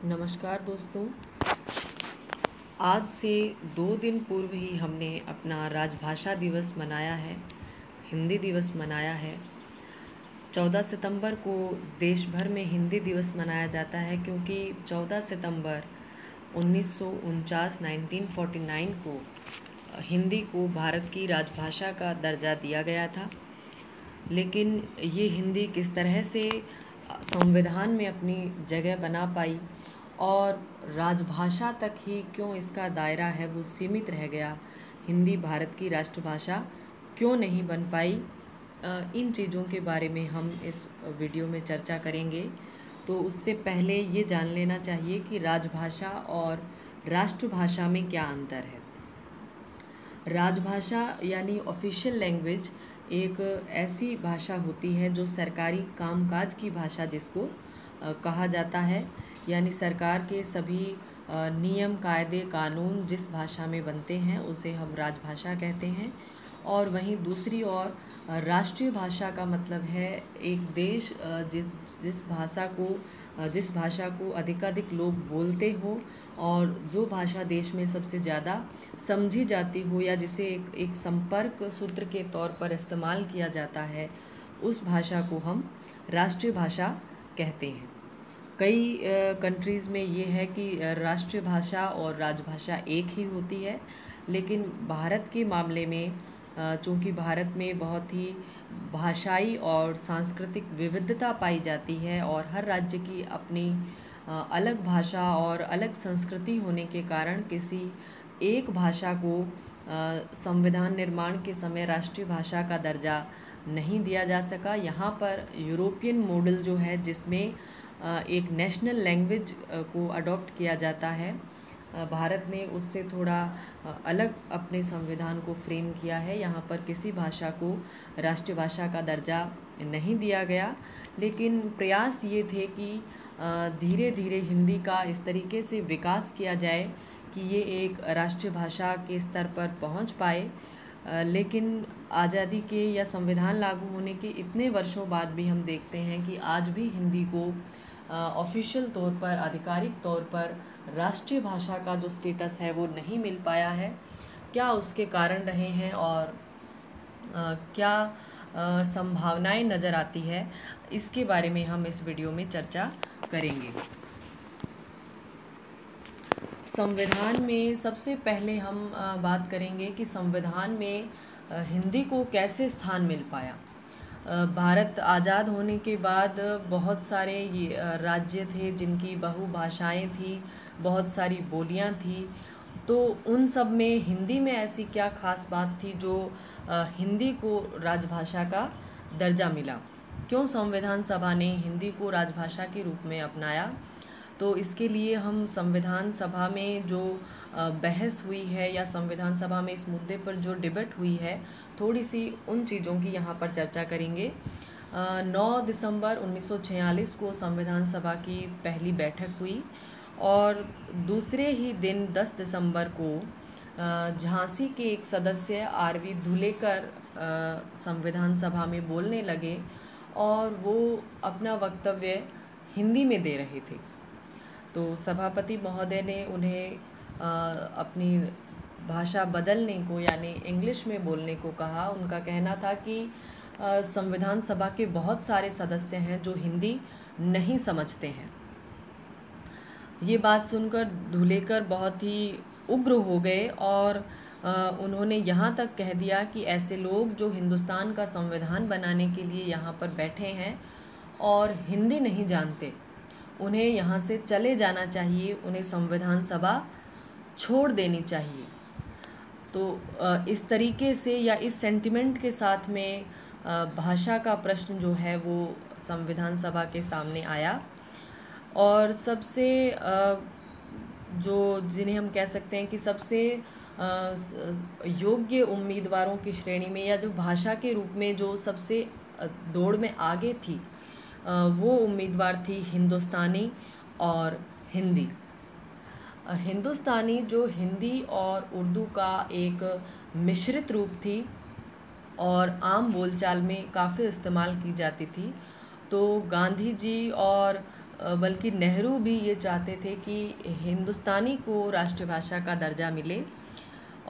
नमस्कार दोस्तों। आज से 2 दिन पूर्व ही हमने अपना राजभाषा दिवस मनाया है, हिंदी दिवस मनाया है। 14 सितंबर को देश भर में हिंदी दिवस मनाया जाता है क्योंकि 14 सितंबर 1949 1949 को हिंदी को भारत की राजभाषा का दर्जा दिया गया था। लेकिन ये हिंदी किस तरह से संविधान में अपनी जगह बना पाई और राजभाषा तक ही क्यों इसका दायरा है वो सीमित रह गया, हिंदी भारत की राष्ट्रभाषा क्यों नहीं बन पाई, इन चीज़ों के बारे में हम इस वीडियो में चर्चा करेंगे। तो उससे पहले ये जान लेना चाहिए कि राजभाषा और राष्ट्रभाषा में क्या अंतर है। राजभाषा यानी ऑफिशियल लैंग्वेज एक ऐसी भाषा होती है जो सरकारी कामकाज की भाषा जिसको कहा जाता है, यानी सरकार के सभी नियम कायदे कानून जिस भाषा में बनते हैं उसे हम राजभाषा कहते हैं। और वहीं दूसरी ओर राष्ट्रीय भाषा का मतलब है एक देश जिस भाषा को अधिकाधिक लोग बोलते हो और जो भाषा देश में सबसे ज़्यादा समझी जाती हो या जिसे एक संपर्क सूत्र के तौर पर इस्तेमाल किया जाता है, उस भाषा को हम राष्ट्रीय भाषा कहते हैं। कई कंट्रीज़ में ये है कि राष्ट्रीय भाषा और राजभाषा एक ही होती है, लेकिन भारत के मामले में चूँकि भारत में बहुत ही भाषाई और सांस्कृतिक विविधता पाई जाती है और हर राज्य की अपनी अलग भाषा और अलग संस्कृति होने के कारण किसी एक भाषा को संविधान निर्माण के समय राष्ट्रीय भाषा का दर्जा नहीं दिया जा सका। यहाँ पर यूरोपियन मॉडल जो है जिसमें एक नेशनल लैंग्वेज को अडॉप्ट किया जाता है, भारत ने उससे थोड़ा अलग अपने संविधान को फ्रेम किया है। यहाँ पर किसी भाषा को राष्ट्रीय भाषा का दर्जा नहीं दिया गया, लेकिन प्रयास ये थे कि धीरे धीरे हिंदी का इस तरीके से विकास किया जाए कि ये एक राष्ट्रीय भाषा के स्तर पर पहुँच पाए। लेकिन आज़ादी के या संविधान लागू होने के इतने वर्षों बाद भी हम देखते हैं कि आज भी हिंदी को ऑफिशियल तौर पर, आधिकारिक तौर पर राष्ट्रीय भाषा का जो स्टेटस है वो नहीं मिल पाया है। क्या उसके कारण रहे हैं और क्या संभावनाएं नज़र आती है, इसके बारे में हम इस वीडियो में चर्चा करेंगे। संविधान में सबसे पहले हम बात करेंगे कि संविधान में हिंदी को कैसे स्थान मिल पाया। भारत आज़ाद होने के बाद बहुत सारे राज्य थे जिनकी बहुभाषाएं थी, बहुत सारी बोलियां थी, तो उन सब में हिंदी में ऐसी क्या ख़ास बात थी जो हिंदी को राजभाषा का दर्जा मिला। क्यों संविधान सभा ने हिंदी को राजभाषा के रूप में अपनाया। तो इसके लिए हम संविधान सभा में जो बहस हुई है या संविधान सभा में इस मुद्दे पर जो डिबेट हुई है, थोड़ी सी उन चीज़ों की यहाँ पर चर्चा करेंगे। 9 दिसंबर 1946 को संविधान सभा की पहली बैठक हुई और दूसरे ही दिन 10 दिसंबर को झांसी के एक सदस्य आर.वी. धुलेकर संविधान सभा में बोलने लगे और वो अपना वक्तव्य हिंदी में दे रहे थे। तो सभापति महोदय ने उन्हें अपनी भाषा बदलने को यानी इंग्लिश में बोलने को कहा। उनका कहना था कि संविधान सभा के बहुत सारे सदस्य हैं जो हिंदी नहीं समझते हैं। ये बात सुनकर धुलेकर बहुत ही उग्र हो गए और उन्होंने यहाँ तक कह दिया कि ऐसे लोग जो हिंदुस्तान का संविधान बनाने के लिए यहाँ पर बैठे हैं और हिंदी नहीं जानते, उन्हें यहाँ से चले जाना चाहिए, उन्हें संविधान सभा छोड़ देनी चाहिए। तो इस तरीके से या इस सेंटिमेंट के साथ में भाषा का प्रश्न जो है वो संविधान सभा के सामने आया और सबसे जिन्हें हम कह सकते हैं कि सबसे योग्य उम्मीदवारों की श्रेणी में या जो भाषा के रूप में जो सबसे दौड़ में आगे थी, वो उम्मीदवार थी हिंदुस्तानी और हिंदी। हिंदुस्तानी जो हिंदी और उर्दू का एक मिश्रित रूप थी और आम बोलचाल में काफ़ी इस्तेमाल की जाती थी। तो गांधी जी और बल्कि नेहरू भी ये चाहते थे कि हिंदुस्तानी को राष्ट्रभाषा का दर्जा मिले।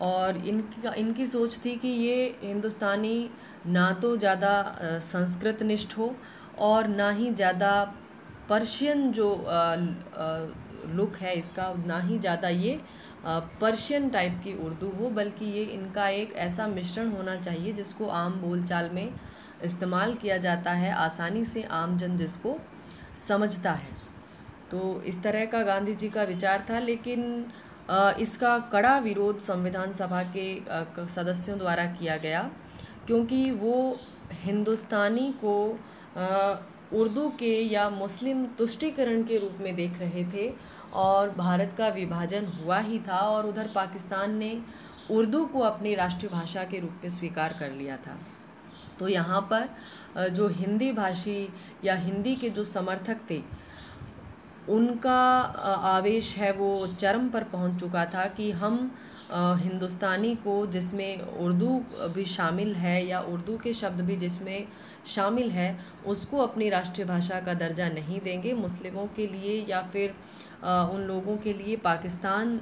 और इनकी सोच थी कि ये हिंदुस्तानी ना तो ज़्यादा संस्कृतनिष्ठ हो और ना ही ज़्यादा पर्शियन जो लुक है इसका, ना ही ज़्यादा ये पर्शियन टाइप की उर्दू हो, बल्कि ये इनका एक ऐसा मिश्रण होना चाहिए जिसको आम बोलचाल में इस्तेमाल किया जाता है, आसानी से आम जन जिसको समझता है। तो इस तरह का गांधी जी का विचार था, लेकिन इसका कड़ा विरोध संविधान सभा के सदस्यों द्वारा किया गया, क्योंकि वो हिंदुस्तानी को उर्दू के या मुस्लिम तुष्टीकरण के रूप में देख रहे थे। और भारत का विभाजन हुआ ही था और उधर पाकिस्तान ने उर्दू को अपनी राष्ट्रीय भाषा के रूप में स्वीकार कर लिया था। तो यहाँ पर जो हिंदी भाषी या हिंदी के जो समर्थक थे, उनका आवेश है वो चरम पर पहुंच चुका था कि हम हिंदुस्तानी को, जिसमें उर्दू भी शामिल है या उर्दू के शब्द भी जिसमें शामिल है, उसको अपनी राष्ट्रीय भाषा का दर्जा नहीं देंगे। मुस्लिमों के लिए या फिर उन लोगों के लिए पाकिस्तान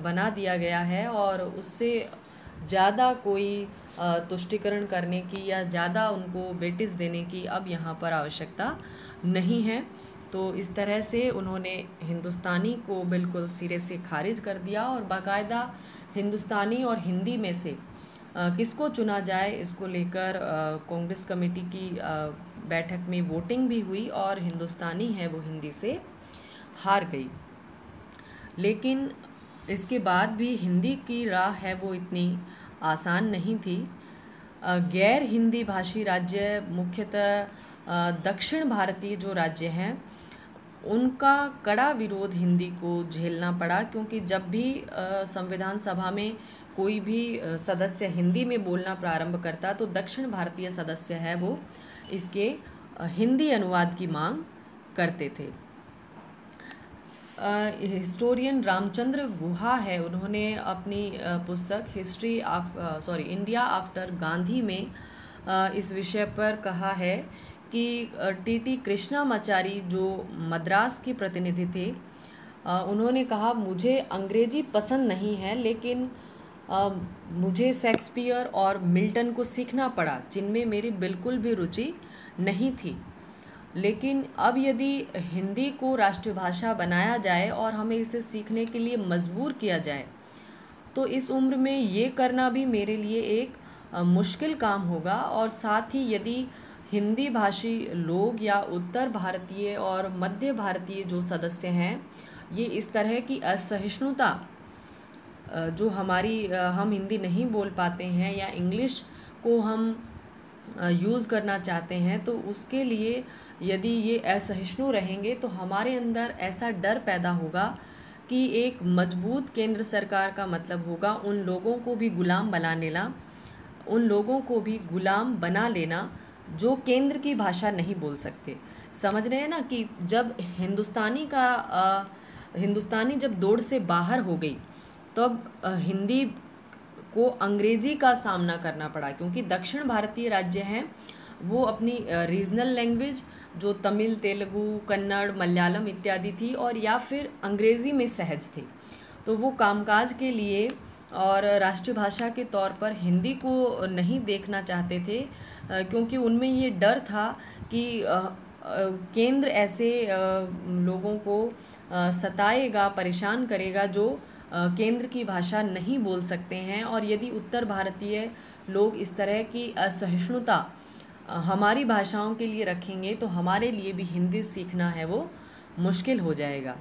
बना दिया गया है और उससे ज़्यादा कोई तुष्टीकरण करने की या ज़्यादा उनको वेटेज देने की अब यहाँ पर आवश्यकता नहीं है। तो इस तरह से उन्होंने हिंदुस्तानी को बिल्कुल सिरे से खारिज कर दिया और बाकायदा हिंदुस्तानी और हिंदी में से किसको चुना जाए इसको लेकर कांग्रेस कमेटी की बैठक में वोटिंग भी हुई और हिंदुस्तानी है वो हिंदी से हार गई। लेकिन इसके बाद भी हिंदी की राह है वो इतनी आसान नहीं थी। गैर हिंदी भाषी राज्य, मुख्यतः दक्षिण भारतीय जो राज्य हैं, उनका कड़ा विरोध हिंदी को झेलना पड़ा, क्योंकि जब भी संविधान सभा में कोई भी सदस्य हिंदी में बोलना प्रारंभ करता तो दक्षिण भारतीय सदस्य है वो इसके हिंदी अनुवाद की मांग करते थे। हिस्टोरियन रामचंद्र गुहा है, उन्होंने अपनी पुस्तक इंडिया आफ्टर गांधी में इस विषय पर कहा है कि टी कृष्णामाचारी जो मद्रास के प्रतिनिधि थे, उन्होंने कहा मुझे अंग्रेजी पसंद नहीं है, लेकिन मुझे शेक्सपियर और मिल्टन को सीखना पड़ा जिनमें मेरी बिल्कुल भी रुचि नहीं थी। लेकिन अब यदि हिंदी को राष्ट्रीय भाषा बनाया जाए और हमें इसे सीखने के लिए मजबूर किया जाए तो इस उम्र में ये करना भी मेरे लिए एक मुश्किल काम होगा। और साथ ही यदि हिंदी भाषी लोग या उत्तर भारतीय और मध्य भारतीय जो सदस्य हैं, ये इस तरह की असहिष्णुता जो हम हिंदी नहीं बोल पाते हैं या इंग्लिश को हम यूज़ करना चाहते हैं, तो उसके लिए यदि ये असहिष्णु रहेंगे तो हमारे अंदर ऐसा डर पैदा होगा कि एक मजबूत केंद्र सरकार का मतलब होगा उन लोगों को भी गुलाम बना लेना जो केंद्र की भाषा नहीं बोल सकते। समझ रहे हैं ना कि जब हिंदुस्तानी जब दौड़ से बाहर हो गई तब हिंदी को अंग्रेज़ी का सामना करना पड़ा, क्योंकि दक्षिण भारतीय राज्य हैं वो अपनी रीजनल लैंग्वेज जो तमिल, तेलुगु, कन्नड़, मलयालम इत्यादि थी और या फिर अंग्रेज़ी में सहज थे, तो वो कामकाज के लिए और राष्ट्रीय भाषा के तौर पर हिंदी को नहीं देखना चाहते थे, क्योंकि उनमें ये डर था कि केंद्र ऐसे लोगों को सताएगा, परेशान करेगा जो केंद्र की भाषा नहीं बोल सकते हैं। और यदि उत्तर भारतीय लोग इस तरह की असहिष्णुता हमारी भाषाओं के लिए रखेंगे तो हमारे लिए भी हिंदी सीखना है वो मुश्किल हो जाएगा।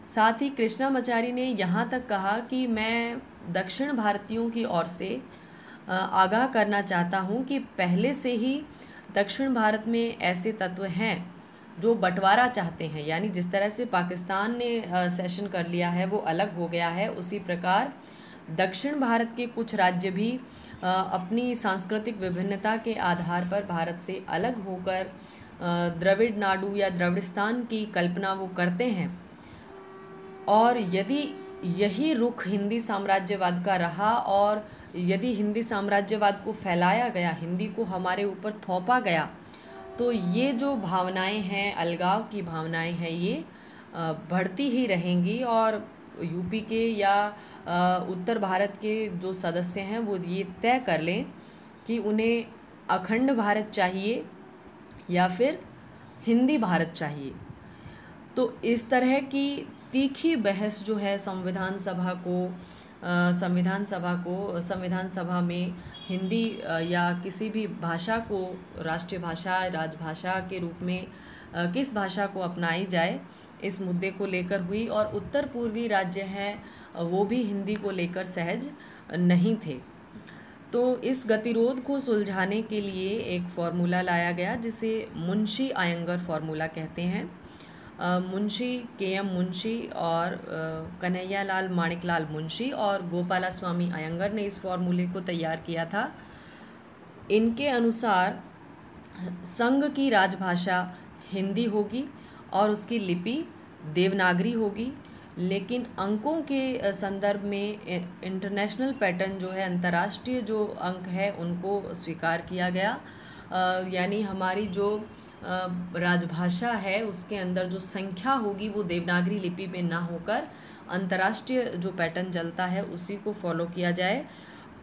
साथ ही कृष्णामाचारी ने यहाँ तक कहा कि मैं दक्षिण भारतीयों की ओर से आगाह करना चाहता हूँ कि पहले से ही दक्षिण भारत में ऐसे तत्व हैं जो बंटवारा चाहते हैं, यानी जिस तरह से पाकिस्तान ने सेशन कर लिया है वो अलग हो गया है, उसी प्रकार दक्षिण भारत के कुछ राज्य भी अपनी सांस्कृतिक विभिन्नता के आधार पर भारत से अलग होकर द्रविड़ नाडु या द्रविड़स्तान की कल्पना वो करते हैं। और यदि यही रुख हिंदी साम्राज्यवाद का रहा और यदि हिंदी साम्राज्यवाद को फैलाया गया, हिंदी को हमारे ऊपर थोपा गया, तो ये जो भावनाएं हैं, अलगाव की भावनाएं हैं, ये बढ़ती ही रहेंगी। और यूपी के या उत्तर भारत के जो सदस्य हैं वो ये तय कर लें कि उन्हें अखंड भारत चाहिए या फिर हिंदी भारत चाहिए। तो इस तरह की तीखी बहस जो है संविधान सभा में हिंदी या किसी भी भाषा को राष्ट्रीय भाषा, राजभाषा के रूप में किस भाषा को अपनाई जाए, इस मुद्दे को लेकर हुई। और उत्तर पूर्वी राज्य हैं वो भी हिंदी को लेकर सहज नहीं थे। तो इस गतिरोध को सुलझाने के लिए एक फार्मूला लाया गया जिसे मुंशी आयंगर फार्मूला कहते हैं। मुंशी के.एम. मुंशी और कन्हैयालाल माणिकलाल मुंशी और गोपालास्वामी अयंगर ने इस फार्मूले को तैयार किया था। इनके अनुसार संघ की राजभाषा हिंदी होगी और उसकी लिपि देवनागरी होगी, लेकिन अंकों के संदर्भ में इंटरनेशनल पैटर्न जो है, अंतर्राष्ट्रीय जो अंक है, उनको स्वीकार किया गया। यानी हमारी जो राजभाषा है उसके अंदर जो संख्या होगी वो देवनागरी लिपि में ना होकर अंतर्राष्ट्रीय जो पैटर्न चलता है उसी को फॉलो किया जाए।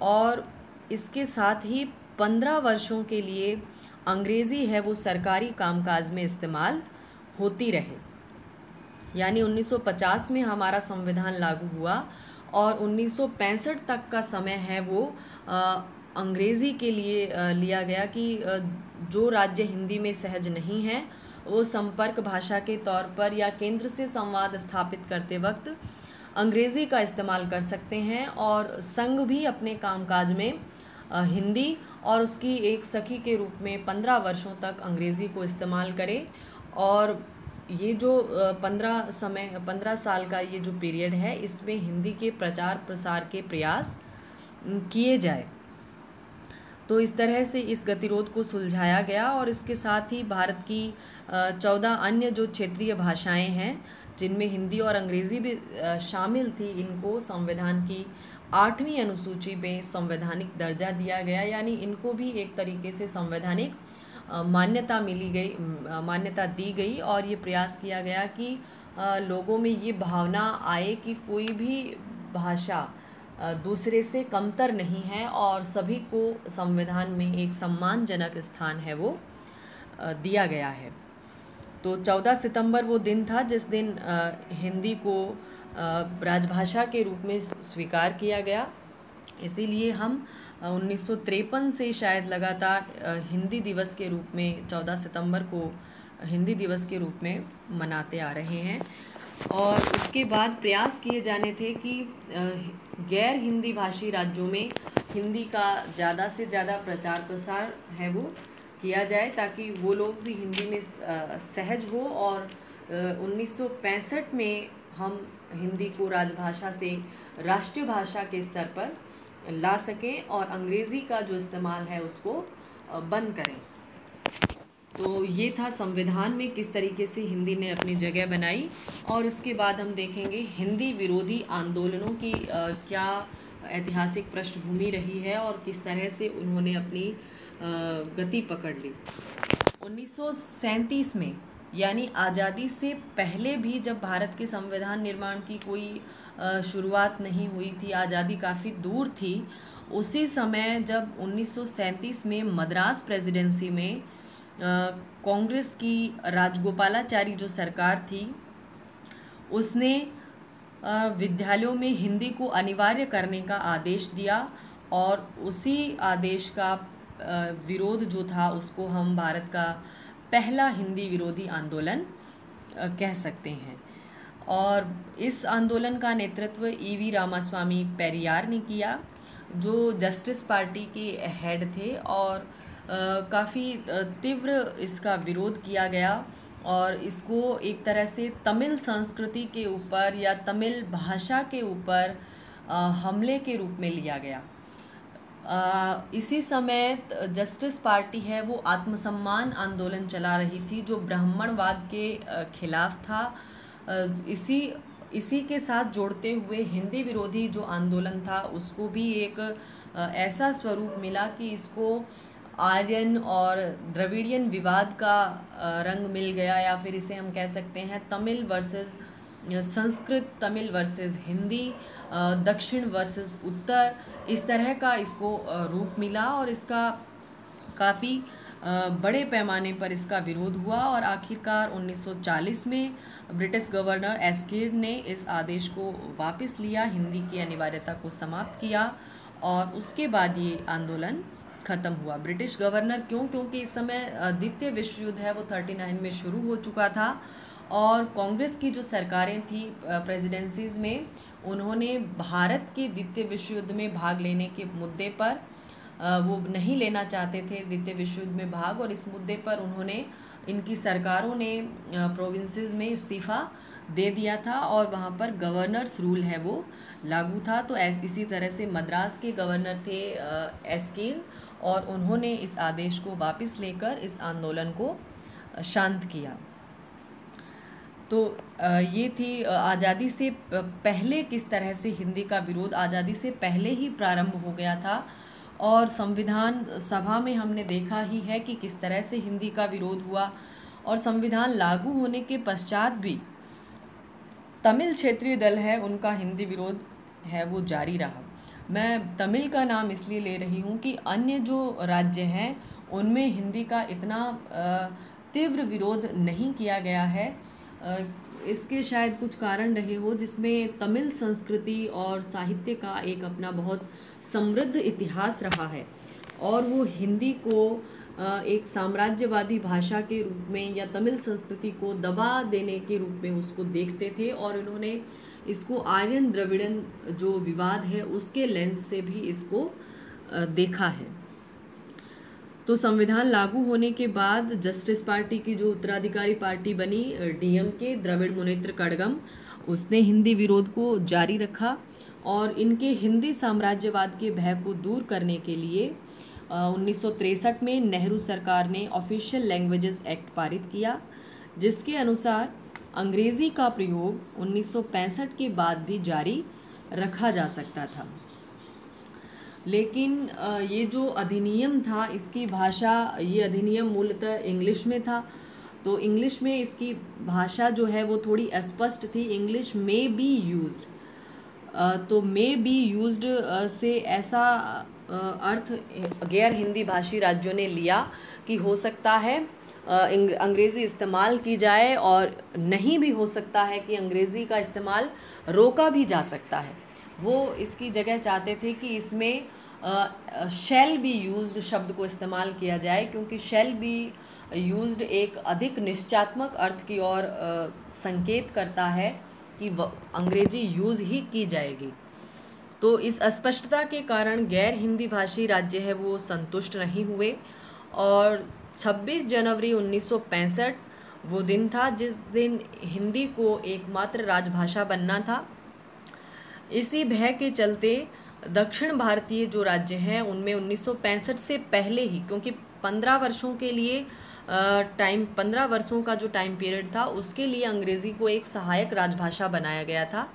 और इसके साथ ही 15 वर्षों के लिए अंग्रेज़ी है वो सरकारी कामकाज में इस्तेमाल होती रहे। यानी 1950 में हमारा संविधान लागू हुआ और 1965 तक का समय है वो अंग्रेज़ी के लिए लिया गया कि जो राज्य हिंदी में सहज नहीं है वो संपर्क भाषा के तौर पर या केंद्र से संवाद स्थापित करते वक्त अंग्रेज़ी का इस्तेमाल कर सकते हैं। और संघ भी अपने कामकाज में हिंदी और उसकी एक सखी के रूप में 15 वर्षों तक अंग्रेज़ी को इस्तेमाल करे। और ये जो 15 साल का ये जो पीरियड है, इसमें हिंदी के प्रचार प्रसार के प्रयास किए जाए। तो इस तरह से इस गतिरोध को सुलझाया गया। और इसके साथ ही भारत की 14 अन्य जो क्षेत्रीय भाषाएं हैं जिनमें हिंदी और अंग्रेज़ी भी शामिल थी, इनको संविधान की 8वीं अनुसूची में संवैधानिक दर्जा दिया गया। यानी इनको भी एक तरीके से संवैधानिक मान्यता दी गई। और ये प्रयास किया गया कि लोगों में ये भावना आए कि कोई भी भाषा दूसरे से कमतर नहीं है और सभी को संविधान में एक सम्मानजनक स्थान है वो दिया गया है। तो 14 सितंबर वो दिन था जिस दिन हिंदी को राजभाषा के रूप में स्वीकार किया गया। इसीलिए हम 1953 से शायद लगातार हिंदी दिवस के रूप में 14 सितंबर को हिंदी दिवस के रूप में मनाते आ रहे हैं। और उसके बाद प्रयास किए जाने थे कि गैर हिंदी भाषी राज्यों में हिंदी का ज़्यादा से ज़्यादा प्रचार प्रसार है वो किया जाए ताकि वो लोग भी हिंदी में सहज हो। और 1965 में हम हिंदी को राजभाषा से राष्ट्रीय भाषा के स्तर पर ला सकें और अंग्रेज़ी का जो इस्तेमाल है उसको बंद करें। तो ये था संविधान में किस तरीके से हिंदी ने अपनी जगह बनाई। और इसके बाद हम देखेंगे हिंदी विरोधी आंदोलनों की क्या ऐतिहासिक पृष्ठभूमि रही है और किस तरह से उन्होंने अपनी गति पकड़ ली। 1937 में यानी आज़ादी से पहले भी जब भारत के संविधान निर्माण की कोई शुरुआत नहीं हुई थी, आज़ादी काफ़ी दूर थी, उसी समय जब 1937 में मद्रास प्रेसिडेंसी में कांग्रेस की राजगोपालाचारी जो सरकार थी उसने विद्यालयों में हिंदी को अनिवार्य करने का आदेश दिया। और उसी आदेश का विरोध जो था उसको हम भारत का पहला हिंदी विरोधी आंदोलन कह सकते हैं। और इस आंदोलन का नेतृत्व ई.वी. रामास्वामी पेरियार ने किया जो जस्टिस पार्टी के हेड थे। और काफ़ी तीव्र इसका विरोध किया गया और इसको एक तरह से तमिल संस्कृति के ऊपर या तमिल भाषा के ऊपर हमले के रूप में लिया गया। इसी समय जस्टिस पार्टी है वो आत्मसम्मान आंदोलन चला रही थी जो ब्राह्मणवाद के खिलाफ था। इसी के साथ जोड़ते हुए हिंदी विरोधी जो आंदोलन था उसको भी एक ऐसा स्वरूप मिला कि इसको आर्यन और द्रविडियन विवाद का रंग मिल गया, या फिर इसे हम कह सकते हैं तमिल वर्सेस संस्कृत, तमिल वर्सेस हिंदी, दक्षिण वर्सेस उत्तर, इस तरह का इसको रूप मिला और इसका काफ़ी बड़े पैमाने पर इसका विरोध हुआ। और आखिरकार 1940 में ब्रिटिश गवर्नर एस्किड ने इस आदेश को वापस लिया, हिंदी की अनिवार्यता को समाप्त किया और उसके बाद ये आंदोलन ख़त्म हुआ। ब्रिटिश गवर्नर क्योंकि इस समय द्वितीय विश्व युद्ध है वो 39 में शुरू हो चुका था और कांग्रेस की जो सरकारें थी प्रेसिडेंसीज़ में, उन्होंने भारत के द्वितीय विश्व युद्ध में भाग लेने के मुद्दे पर वो नहीं लेना चाहते थे द्वितीय विश्व युद्ध में भाग, और इस मुद्दे पर उन्होंने, इनकी सरकारों ने प्रोविंसेस में इस्तीफ़ा दे दिया था और वहाँ पर गवर्नर्स रूल है वो लागू था। तो इसी तरह से मद्रास के गवर्नर थे एस्किन, और उन्होंने इस आदेश को वापस लेकर इस आंदोलन को शांत किया। तो ये थी आज़ादी से पहले किस तरह से हिंदी का विरोध आज़ादी से पहले ही प्रारंभ हो गया था, और संविधान सभा में हमने देखा ही है कि किस तरह से हिंदी का विरोध हुआ, और संविधान लागू होने के पश्चात भी तमिल क्षेत्रीय दल है उनका हिंदी विरोध है वो जारी रहा। मैं तमिल का नाम इसलिए ले रही हूँ कि अन्य जो राज्य हैं उनमें हिंदी का इतना तीव्र विरोध नहीं किया गया है। इसके शायद कुछ कारण रहे हो, जिसमें तमिल संस्कृति और साहित्य का एक अपना बहुत समृद्ध इतिहास रहा है, और वो हिंदी को एक साम्राज्यवादी भाषा के रूप में या तमिल संस्कृति को दबा देने के रूप में उसको देखते थे, और इन्होंने इसको आर्यन द्रविड़न जो विवाद है उसके लेंस से भी इसको देखा है। तो संविधान लागू होने के बाद जस्टिस पार्टी की जो उत्तराधिकारी पार्टी बनी डीएमके, द्रविड़ मुनेत्र कड़गम, उसने हिंदी विरोध को जारी रखा, और इनके हिंदी साम्राज्यवाद के भय को दूर करने के लिए 1963 में नेहरू सरकार ने ऑफिशियल लैंग्वेजेस एक्ट पारित किया, जिसके अनुसार अंग्रेज़ी का प्रयोग 1965 के बाद भी जारी रखा जा सकता था। लेकिन ये जो अधिनियम था इसकी भाषा, ये अधिनियम मूलतः इंग्लिश में था, तो इंग्लिश में इसकी भाषा जो है वो थोड़ी अस्पष्ट थी। इंग्लिश में बी यूज्ड, तो मे बी यूज्ड से ऐसा अर्थ गैर हिंदी भाषी राज्यों ने लिया कि हो सकता है अंग्रेज़ी इस्तेमाल की जाए, और नहीं भी हो सकता है कि अंग्रेज़ी का इस्तेमाल रोका भी जा सकता है। वो इसकी जगह चाहते थे कि इसमें शैल बी यूज्ड शब्द को इस्तेमाल किया जाए, क्योंकि शैल बी यूज्ड एक अधिक निश्चयात्मक अर्थ की ओर संकेत करता है कि अंग्रेजी यूज़ ही की जाएगी। तो इस अस्पष्टता के कारण गैर हिंदी भाषी राज्य है वो संतुष्ट नहीं हुए, और 26 जनवरी 1965 वो दिन था जिस दिन हिंदी को एकमात्र राजभाषा बनना था। इसी भय के चलते दक्षिण भारतीय जो राज्य हैं उनमें 1965 से पहले ही, क्योंकि 15 वर्षों के लिए 15 वर्षों का जो टाइम पीरियड था उसके लिए अंग्रेज़ी को एक सहायक राजभाषा बनाया गया था।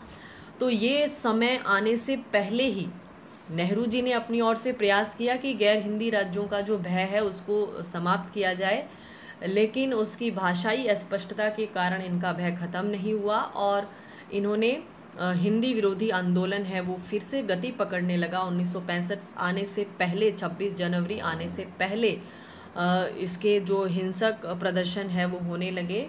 तो ये समय आने से पहले ही नेहरू जी ने अपनी ओर से प्रयास किया कि गैर हिंदी राज्यों का जो भय है उसको समाप्त किया जाए, लेकिन उसकी भाषाई अस्पष्टता के कारण इनका भय ख़त्म नहीं हुआ, और इन्होंने हिंदी विरोधी आंदोलन है वो फिर से गति पकड़ने लगा। 1965 आने से पहले, 26 जनवरी आने से पहले इसके जो हिंसक प्रदर्शन है वो होने लगे।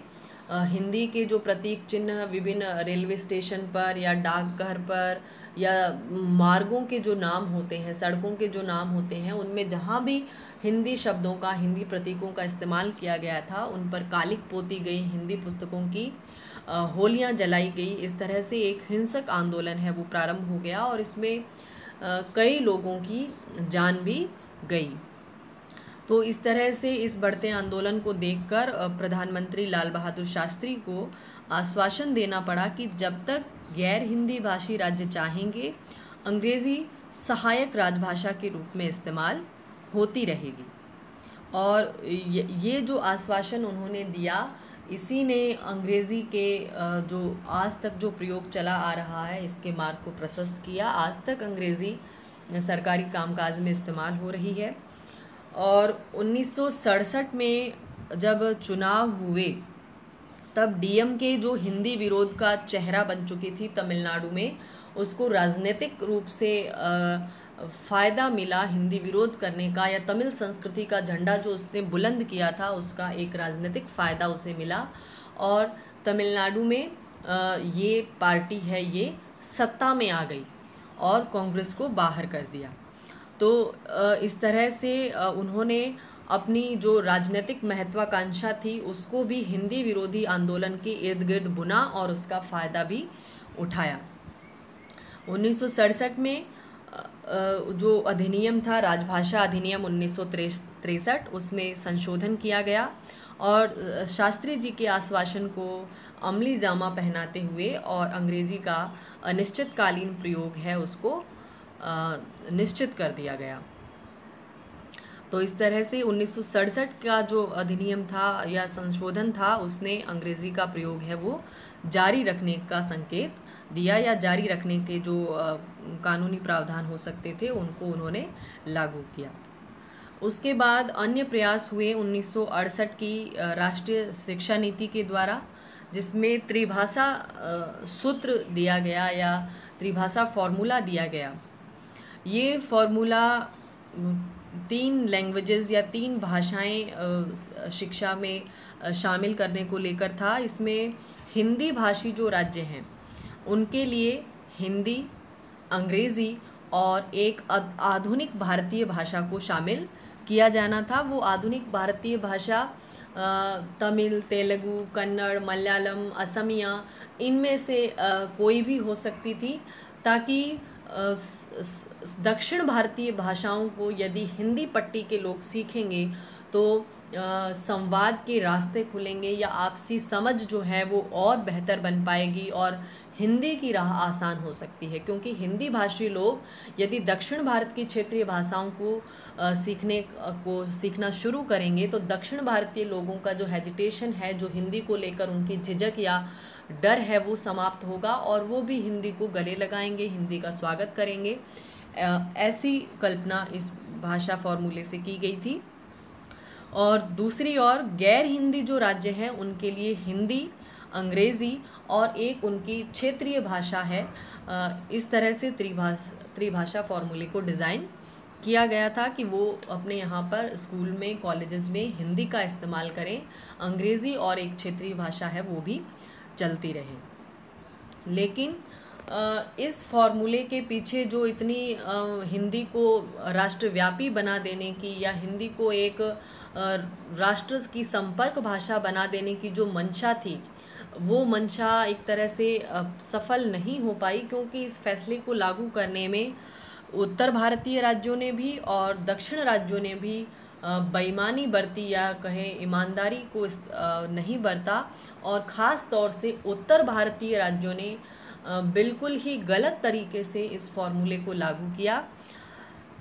हिंदी के जो प्रतीक चिन्ह विभिन्न रेलवे स्टेशन पर या डाकघर पर या मार्गों के जो नाम होते हैं, सड़कों के जो नाम होते हैं, उनमें जहाँ भी हिंदी शब्दों का, हिंदी प्रतीकों का इस्तेमाल किया गया था उन पर कालिक पोती गई, हिंदी पुस्तकों की होलियाँ जलाई गई। इस तरह से एक हिंसक आंदोलन है वो प्रारंभ हो गया, और इसमें कई लोगों की जान भी गई। तो इस तरह से इस बढ़ते आंदोलन को देखकर प्रधानमंत्री लाल बहादुर शास्त्री को आश्वासन देना पड़ा कि जब तक गैर हिंदी भाषी राज्य चाहेंगे, अंग्रेज़ी सहायक राजभाषा के रूप में इस्तेमाल होती रहेगी। और ये जो आश्वासन उन्होंने दिया, इसी ने अंग्रेज़ी के जो आज तक जो प्रयोग चला आ रहा है इसके मार्ग को प्रशस्त किया। आज तक अंग्रेज़ी सरकारी कामकाज में इस्तेमाल हो रही है। और 1967 में जब चुनाव हुए तब डीएमके जो हिंदी विरोध का चेहरा बन चुकी थी तमिलनाडु में, उसको राजनीतिक रूप से फ़ायदा मिला हिंदी विरोध करने का, या तमिल संस्कृति का झंडा जो उसने बुलंद किया था उसका एक राजनीतिक फ़ायदा उसे मिला, और तमिलनाडु में ये पार्टी है ये सत्ता में आ गई और कांग्रेस को बाहर कर दिया। तो इस तरह से उन्होंने अपनी जो राजनीतिक महत्वाकांक्षा थी उसको भी हिंदी विरोधी आंदोलन के इर्द गिर्द बुना और उसका फ़ायदा भी उठाया। 1967 में जो अधिनियम था, राजभाषा अधिनियम 1963, उसमें संशोधन किया गया और शास्त्री जी के आश्वासन को अमली जामा पहनाते हुए और अंग्रेज़ी का अनिश्चितकालीन प्रयोग है उसको निश्चित कर दिया गया। तो इस तरह से 1967 का जो अधिनियम था या संशोधन था उसने अंग्रेज़ी का प्रयोग है वो जारी रखने का संकेत दिया, या जारी रखने के जो कानूनी प्रावधान हो सकते थे उनको उन्होंने लागू किया। उसके बाद अन्य प्रयास हुए 1968 की राष्ट्रीय शिक्षा नीति के द्वारा, जिसमें त्रिभाषा सूत्र दिया गया या त्रिभाषा फॉर्मूला दिया गया। ये फॉर्मूला 3 लैंग्वेजेस या 3 भाषाएं शिक्षा में शामिल करने को लेकर था। इसमें हिंदी भाषी जो राज्य हैं उनके लिए हिंदी, अंग्रेज़ी और एक आधुनिक भारतीय भाषा को शामिल किया जाना था। वो आधुनिक भारतीय भाषा तमिल, तेलुगु, कन्नड़, मलयालम, असमिया, इनमें से कोई भी हो सकती थी, ताकि दक्षिण भारतीय भाषाओं को यदि हिंदी पट्टी के लोग सीखेंगे तो संवाद के रास्ते खुलेंगे या आपसी समझ जो है वो और बेहतर बन पाएगी और हिंदी की राह आसान हो सकती है। क्योंकि हिंदी भाषी लोग यदि दक्षिण भारत की क्षेत्रीय भाषाओं को सीखना शुरू करेंगे तो दक्षिण भारतीय लोगों का जो हेजिटेशन है, जो हिंदी को लेकर उनकी झिझक या डर है, वो समाप्त होगा और वो भी हिंदी को गले लगाएंगे, हिंदी का स्वागत करेंगे। ऐसी कल्पना इस भाषा फॉर्मूले से की गई थी। और दूसरी ओर गैर हिंदी जो राज्य हैं उनके लिए हिंदी, अंग्रेज़ी और एक उनकी क्षेत्रीय भाषा है। इस तरह से त्रिभाषा फॉर्मूले को डिज़ाइन किया गया था कि वो अपने यहाँ पर स्कूल में, कॉलेजेस में हिंदी का इस्तेमाल करें, अंग्रेज़ी और एक क्षेत्रीय भाषा है वो भी चलती रहे। लेकिन इस फॉर्मूले के पीछे जो इतनी हिंदी को राष्ट्रव्यापी बना देने की या हिंदी को एक राष्ट्र की संपर्क भाषा बना देने की जो मंशा थी, वो मंशा एक तरह से सफल नहीं हो पाई, क्योंकि इस फैसले को लागू करने में उत्तर भारतीय राज्यों ने भी और दक्षिण राज्यों ने भी बेईमानी बरती या कहें ईमानदारी को नहीं बरता, और ख़ास तौर से उत्तर भारतीय राज्यों ने बिल्कुल ही गलत तरीके से इस फॉर्मूले को लागू किया।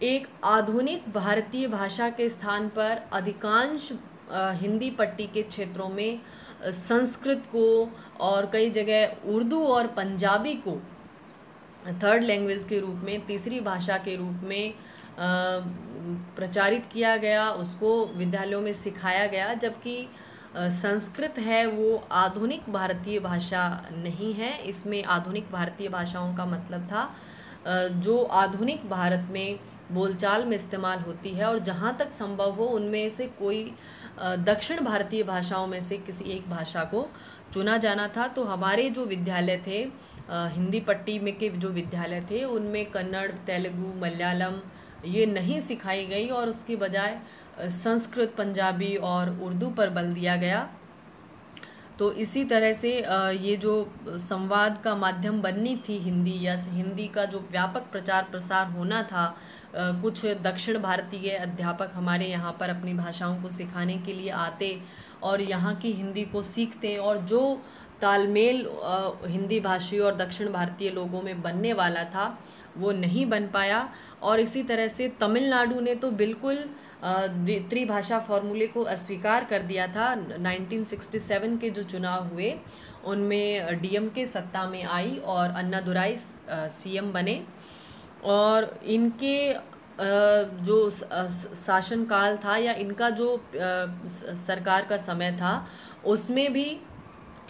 एक आधुनिक भारतीय भाषा के स्थान पर अधिकांश हिंदी पट्टी के क्षेत्रों में संस्कृत को और कई जगह उर्दू और पंजाबी को थर्ड लैंग्वेज के रूप में, तीसरी भाषा के रूप में प्रचारित किया गया, उसको विद्यालयों में सिखाया गया। जबकि संस्कृत है वो आधुनिक भारतीय भाषा नहीं है। इसमें आधुनिक भारतीय भाषाओं का मतलब था जो आधुनिक भारत में बोलचाल में इस्तेमाल होती है, और जहाँ तक संभव हो उनमें से कोई दक्षिण भारतीय भाषाओं में से किसी एक भाषा को चुना जाना था। तो हमारे जो विद्यालय थे, हिंदी पट्टी में के जो विद्यालय थे, उनमें कन्नड़, तेलुगु, मलयालम ये नहीं सिखाई गई और उसके बजाय संस्कृत, पंजाबी और उर्दू पर बल दिया गया। तो इसी तरह से ये जो संवाद का माध्यम बननी थी हिंदी, या हिंदी का जो व्यापक प्रचार प्रसार होना था, कुछ दक्षिण भारतीय अध्यापक हमारे यहाँ पर अपनी भाषाओं को सिखाने के लिए आते और यहाँ की हिंदी को सीखते, और जो तालमेल हिंदी भाषी और दक्षिण भारतीय लोगों में बनने वाला था वो नहीं बन पाया। और इसी तरह से तमिलनाडु ने तो बिल्कुल त्रिभाषा फॉर्मूले को अस्वीकार कर दिया था। 1967 के जो चुनाव हुए उनमें डीएमके सत्ता में आई और अन्नादुराई सीएम बने, और इनके जो शासनकाल था या इनका जो सरकार का समय था, उसमें भी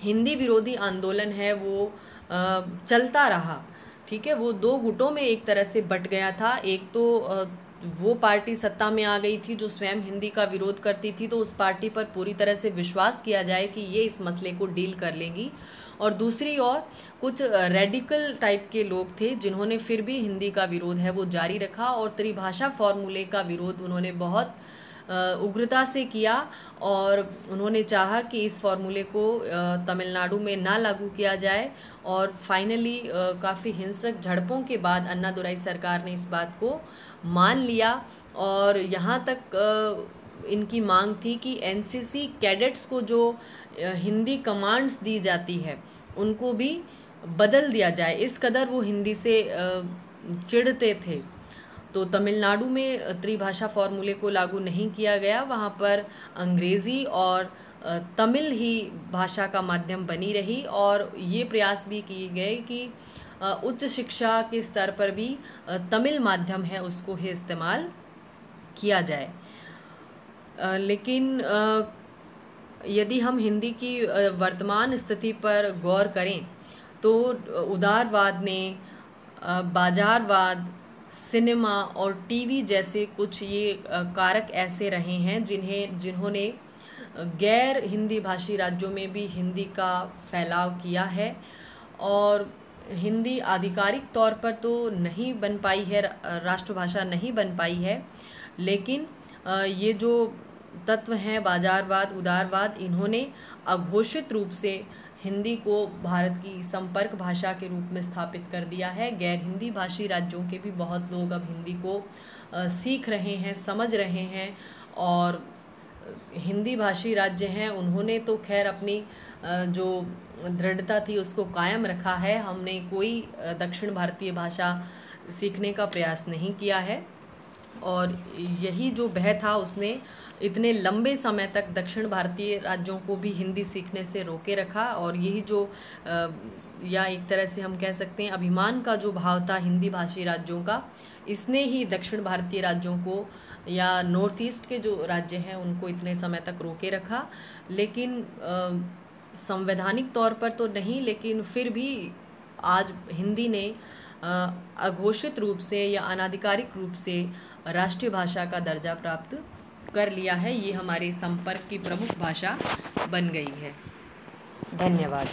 हिंदी विरोधी आंदोलन है वो चलता रहा। ठीक है, वो दो गुटों में एक तरह से बट गया था। एक तो वो पार्टी सत्ता में आ गई थी जो स्वयं हिंदी का विरोध करती थी, तो उस पार्टी पर पूरी तरह से विश्वास किया जाए कि ये इस मसले को डील कर लेंगी, और दूसरी ओर कुछ रेडिकल टाइप के लोग थे जिन्होंने फिर भी हिंदी का विरोध है वो जारी रखा, और त्रिभाषा फॉर्मूले का विरोध उन्होंने बहुत उग्रता से किया, और उन्होंने चाहा कि इस फॉर्मूले को तमिलनाडु में ना लागू किया जाए। और फाइनली काफ़ी हिंसक झड़पों के बाद अन्नादुराई सरकार ने इस बात को मान लिया, और यहाँ तक इनकी मांग थी कि एनसीसी कैडेट्स को जो हिंदी कमांड्स दी जाती है उनको भी बदल दिया जाए। इस कदर वो हिंदी से चिढ़ते थे। तो तमिलनाडु में त्रिभाषा फॉर्मूले को लागू नहीं किया गया, वहाँ पर अंग्रेज़ी और तमिल ही भाषा का माध्यम बनी रही, और ये प्रयास भी किए गए कि उच्च शिक्षा के स्तर पर भी तमिल माध्यम है उसको ही इस्तेमाल किया जाए। लेकिन यदि हम हिंदी की वर्तमान स्थिति पर गौर करें तो उदारवाद ने बाजारवाद, सिनेमा और टीवी जैसे कुछ ये कारक ऐसे रहे हैं जिन्होंने गैर हिंदी भाषी राज्यों में भी हिंदी का फैलाव किया है। और हिंदी आधिकारिक तौर पर तो नहीं बन पाई है, राष्ट्रभाषा नहीं बन पाई है, लेकिन ये जो तत्व हैं बाजारवाद, उदारवाद, इन्होंने अघोषित रूप से हिंदी को भारत की संपर्क भाषा के रूप में स्थापित कर दिया है। गैर हिंदी भाषी राज्यों के भी बहुत लोग अब हिंदी को सीख रहे हैं, समझ रहे हैं, और हिंदी भाषी राज्य हैं उन्होंने तो खैर अपनी जो दृढ़ता थी उसको कायम रखा है। हमने कोई दक्षिण भारतीय भाषा सीखने का प्रयास नहीं किया है, और यही जो भय था उसने इतने लंबे समय तक दक्षिण भारतीय राज्यों को भी हिंदी सीखने से रोके रखा। और यही जो या एक तरह से हम कह सकते हैं अभिमान का जो भाव था हिंदी भाषी राज्यों का, इसने ही दक्षिण भारतीय राज्यों को या नॉर्थ ईस्ट के जो राज्य हैं उनको इतने समय तक रोके रखा। लेकिन संवैधानिक तौर पर तो नहीं, लेकिन फिर भी आज हिंदी ने अघोषित रूप से या अनाधिकारिक रूप से राष्ट्रीय भाषा का दर्जा प्राप्त कर लिया है। ये हमारे संपर्क की प्रमुख भाषा बन गई है। धन्यवाद।